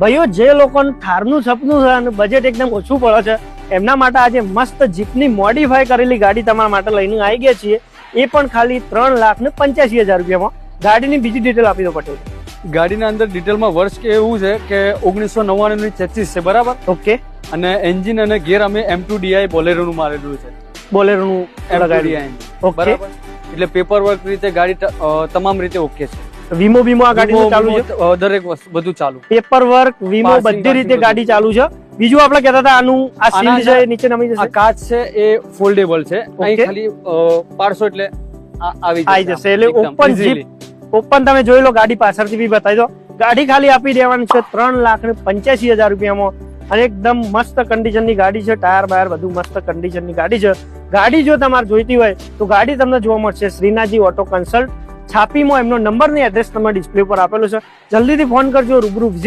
ભાઈઓ જે લોકોને થારનું સપનું છે અને બજેટ એકદમ ઓછું પડે છે એમના માટે આજે મસ્ત જીપની મોડિફાઈ કરેલી ગાડી તમારા માટે લઈને આવી ગયા છીએ, એ પણ ખાલી 3,85,000 રૂપિયામાં. ગાડીની બીજી ડિટેલ આપી દો પટેલ. ગાડીના અંદર ડિટેલમાં વર્ષ કે એવું છે કે 1999 ની ચેસિસ છે, બરાબર. ઓકે. અને એન્જિન અને ગેર અમે M2DI બોલેરો નું મારેલું છે. બોલેરોનું M2DI. ઓકે. બરાબર. એટલે પેપર વર્ક રીતે ગાડી તમામ રીતે ઓકે છે. વીમો બીમો આ ગાડીનું ચાલુ છે? દરેક વસ્તુ બધું ચાલુ. પેપર વર્ક, વીમો બધી રીતે ગાડી ચાલુ છે. બીજું આપણે કહેતા હતા આનું આ સીલ છે નીચે નમી જશે. આ કાચ છે એ ફોલ્ડેબલ છે. અહીં ખાલી પાડશો એટલે આવી જશે. એટલે ઓપન જીપ, ઓપન તમે જોઈ લો. ગાડી પાછળથી બી બતાવી દો. ગાડી ખાલી આપી દેવાની છે 3,85,000 રૂપિયામાં અને એકદમ મસ્ત કન્ડિશનની ગાડી છે. ટાયર બાયર બધું મસ્ત કન્ડિશનની ગાડી છે. ગાડી જો તમારે જોઈતી હોય તો ગાડી તમને જોવા મળશે શ્રીનાથજી ઓટો કન્સલ્ટ. છાપીમાં એમનો નંબર ને એડ્રેસ તમારા ડિસ્પ્લે પર આપેલો છે. જલ્દીથી ફોન કરજો, રૂબરૂ